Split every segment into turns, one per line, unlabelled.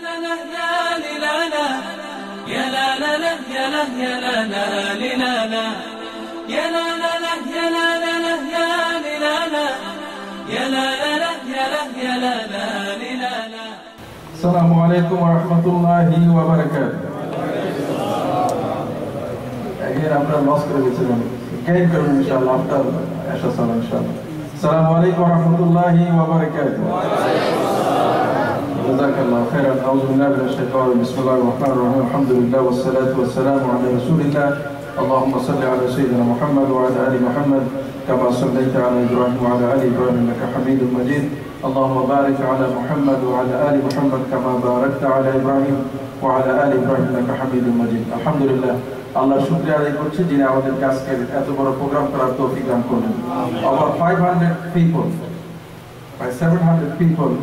لا لا لا لا يا لا لا لا يا لا يا لا لا لا لا يا لا لا لا يا لا لا لا يا لا لا يا لا لا لا يا لا يا لا لا لا.
السلام عليكم ورحمة الله وبركاته. Again, after lost credit, gain credit inshallah after Asha Salah inshallah. السلام عليكم ورحمة الله وبركاته. جزاك الله خيرا. أعوذ بالله من الشيطان الرجيم. بسم الله الرحمن الرحيم. الحمد لله والصلاة والسلام على رسول الله. اللهم صل على سيدنا محمد وعلى آل محمد كما صليت على إبراهيم وعلى آل إبراهيم إنك حميد مجيد. اللهم بارك على محمد وعلى آل محمد كما باركت على إبراهيم وعلى آل إبراهيم إنك حميد مجيد. الحمد لله. আল্লাহর শুকরিয়া আদায় করছি যিনি আমাদেরকে আজকে এত বড় প্রোগ্রাম করার তৌফিক দান করলেন। Over 500 people, by 700 people,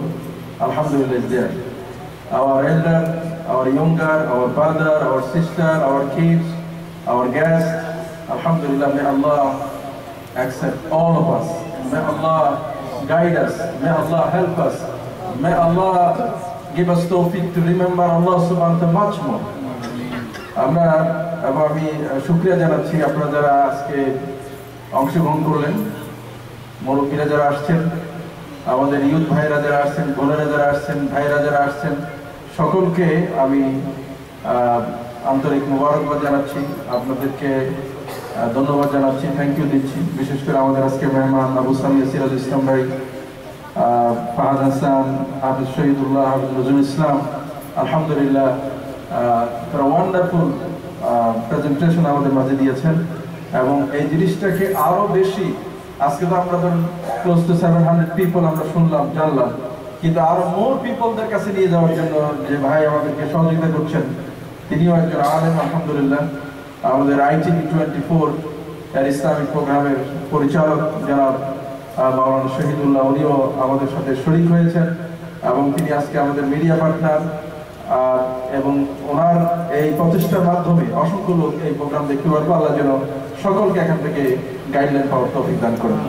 alhamdulillah is there. Our elder, our younger, our brother, our sister, our kids, our guests, alhamdulillah, may Allah accept all of us. May Allah guide us. May Allah help us. May Allah give us tawfiq to remember Allah subhanahu wa ta'ala much more. আমি শুকরিয়া জানাচ্ছি আপনারা যারা আজকে অংশগ্রহণ করলেন, মুরব্বীরা যারা আসছেন, আমাদের ইউথ ভাইরা যারা আসছেন, বোনেরা যারা আসছেন, ভাইরা যারা আসছেন, সকলকে আমি আন্তরিক মোবারকবাদ জানাচ্ছি, আপনাদেরকে ধন্যবাদ জানাচ্ছি, থ্যাংক ইউ দিচ্ছি। বিশেষ করে আমাদের আজকে মেহমান আবু সামিয়া সিরাজ ইসলাম ভাই, ফাহাদ হাসান, হাফিজ শহীদুল্লাহ, হাফিজ নজরুল ইসলাম, আলহামদুলিল্লাহ তারা ওয়ান্ডারফুল প্রেজেন্টেশন আমাদের মাঝে দিয়েছেন এবং এই জিনিসটাকে আরো বেশি, আজকে তো আমরা ধরুন ক্লোজ টু 700 পিপল আমরা শুনলাম জানলাম, কিন্তু আরো মোর পিপলদের কাছে নিয়ে যাওয়ার জন্য যে ভাই আমাদেরকে সহযোগিতা করছেন তিনিও একজন আলেম আলহামদুলিল্লাহ। আমাদের ITV 24 এর ইসলামিক প্রোগ্রামের পরিচালক জনাব মাওলানা শহীদুল্লাহ উনিও আমাদের সাথে শরীক হয়েছেন এবং তিনি আজকে আমাদের মিডিয়া পার্টনার এবং ওনার এই প্রচেষ্টার মাধ্যমে অসংখ্য লোক এই প্রোগ্রাম দেখতে পারবো। আল্লাহ যেন সকলকে এখান থেকে গাইডলাইন পাওয়ার তৌফিক দান করেন।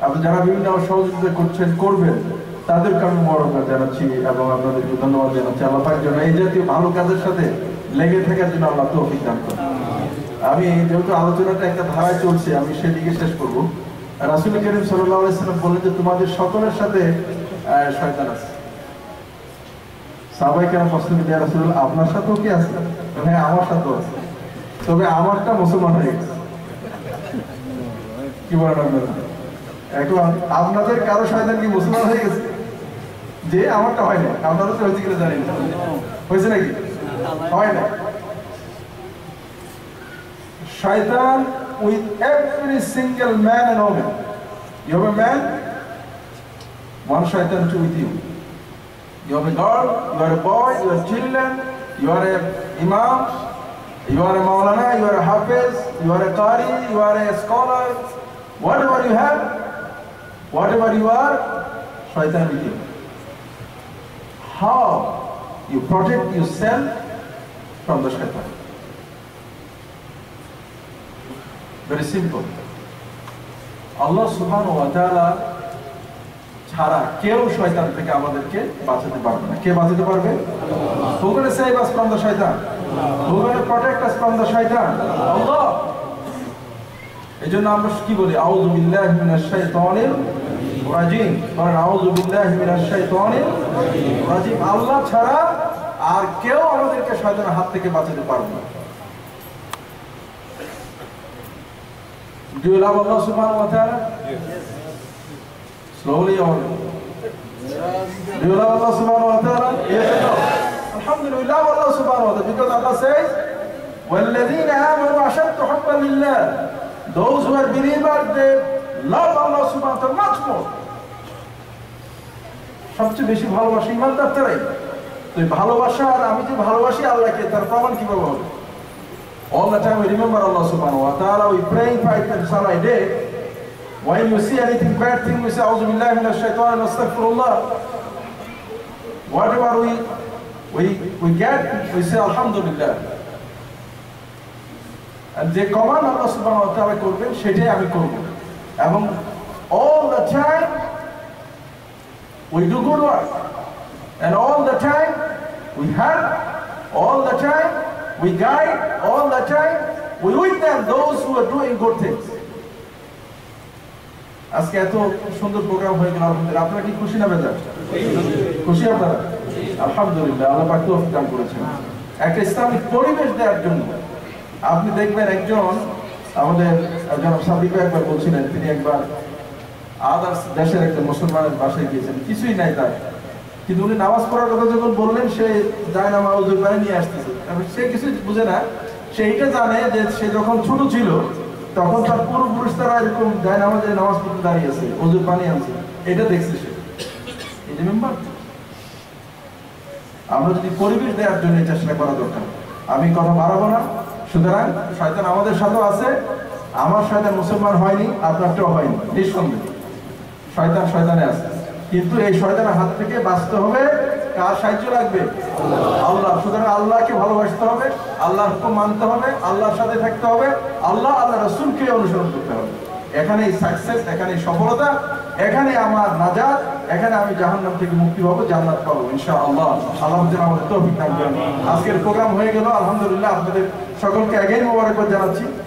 আপনি যারা বিভিন্ন সহযোগিতা করছেন করবেন তাদেরকে আমি মোবারকবাদ জানাচ্ছি এবং আপনাদেরকে ধন্যবাদ জানাচ্ছি। আল্লাহ পাকের জন্য এই জাতীয় ভালো কাজের সাথে লেগে থাকার জন্য আল্লাহ তৌফিক দান করেন। আমি যেহেতু আলোচনাটা একটা ধারায় চলছে আমি সেদিকে শেষ করবো। রাসূল করিম সাল্লাল্লাহু আলাইহি ওয়াসাল্লাম বললেন যে তোমাদের সকলের সাথে শয়তান আছে। সাহাবায়ে কেরাম প্রশ্ন করলেন ইয়া রাসূলুল্লাহ আপনার সাথেও কি আছে? হ্যাঁ আমার সাথেও আছে, তবে আমারটা মুসলমান হয়ে গেছে। কি বলেন আপনারা? এখন আপনাদের কারো শয়তান কি মুসলমান হয়ে গেছে? যে আমারটা হয় না, আপনারা তো হয়েছে কিনা জানি না, হয়েছে নাকি? হয় না। শয়তান with every single man and woman. You have a man, one shaitan with you. You are a girl, you are a boy, you are children, you are a imam, you are a maulana, you are a hafiz, you are a qari, you are a scholar, whatever you have, whatever you are, shaitan with you. How you protect yourself from the shaitan? Very simple. Allah subhanahu wa ta'ala ছাড়া কেউ শয়তান থেকে আমাদেরকে বাঁচাতে পারবে না। কে বাঁচাতে পারবে? Who gonna save us from the shaitan? Who gonna protect us from the shaitan? Allah. এজন্য আমরা কি বলি? আউযু বিল্লাহি মিনাশ শাইতানির রাজিম। কারণ আউযু বিল্লাহি মিনাশ শাইতানির রাজিম, আল্লাহ ছাড়া আর কেউ আমাদেরকে শয়তানের হাত থেকে বাঁচাতে পারবে না। Do you love Allah subhanahu wa ta'ala? Yes. Slowly or do you love Allah subhanahu wa ta'ala? Yes or no? Alhamdulillah, we love Allah subhanahu wa ta'ala because Allah says, وَالَّذِينَ آمَنُوا أَشَدُّ حُبًّا لِلَّهِ. Those who are believers, they love Allah subhanahu wa ta'ala much more. সবচেয়ে বেশি ভালোবাসা ইমানদার তারাই। তো এই ভালোবাসা আর আমি যে ভালোবাসি আল্লাহকে তার প্রমাণ কিভাবে হবে? All the time we remember Allah subhanahu wa ta'ala, we praying 5 times a day. When you see anything bad thing, we say, A'udhu billahi minash shaitan, astaghfirullah. Whatever we get, we say, Alhamdulillah. And the command Allah subhanahu wa ta'ala করবেন সেটাই আমি করব। এবং all the time we do good work. And all the time we help, all the time we guide, all the time we with them those who are doing good things. আজকে এত সুন্দর programme হয়ে গেল, আলহামদুলিল্লাহ। আপনারা কি খুশি না বেজার? খুশি আপনারা? আলহামদুলিল্লাহ, আল্লাহ পাক তৌফিক দান করেছেন একটা ইসলামিক পরিবেশ দেওয়ার জন্য। আপনি দেখবেন একজন আমাদের জনাব সাদিক একবার বলছিলেন, তিনি একবার আদার্স দেশের একটা মুসলমানের বাসায় গিয়েছেন, কিছুই নাই তার, কিন্তু উনি নামাজ পড়ার কথা যখন বললেন, সে যায় না ওযু করে নিয়ে আসতেছে। সে কিছু বুঝে না, সে এটা জানে যে সে যখন ছোট ছিল তখন তার পূর্বপুরুষ তারা এরকম যায় নামাজ পড়তে দাঁড়িয়ে আছে, ওযুর পানি আনছে, এটা দেখছে সে। এই যে মেম্বার, আমরা যদি পরিবেশ দেওয়ার জন্য চেষ্টা করা দরকার। আমি কথা বাড়াবো না। সুতরাং শয়তান আমাদের সাথেও আছে। আমার শয়তান মুসলমান হয়নি, আপনারটাও হয়নি, নিঃসন্দেহ শয়তানে আছে। কিন্তু এই শয়তানের হাত থেকে বাঁচতে হবে, কার সাহায্য লাগবে? আল্লাহ। সুতরাং আল্লাহকে ভালোবাসতে হবে, আল্লাহর হুকুম মানতে হবে, আল্লাহর সাথে থাকতে হবে, আল্লাহ রাসূলকে অনুসরণ করতে হবে। এখানেই সাকসেস, এখানেই সফলতা, এখানে আমার নাজাত, এখানে আমি জাহান্নাম থেকে মুক্তি পাবো, জান্নাত পাবো ইনশাআল্লাহ। আল্লাহ যেন আমাদের তৌফিক দান করেন। আজকের প্রোগ্রাম হয়ে গেল, আলহামদুলিল্লাহ। আপনাদের সকলকে আগেই মোবারকবাদ জানাচ্ছি।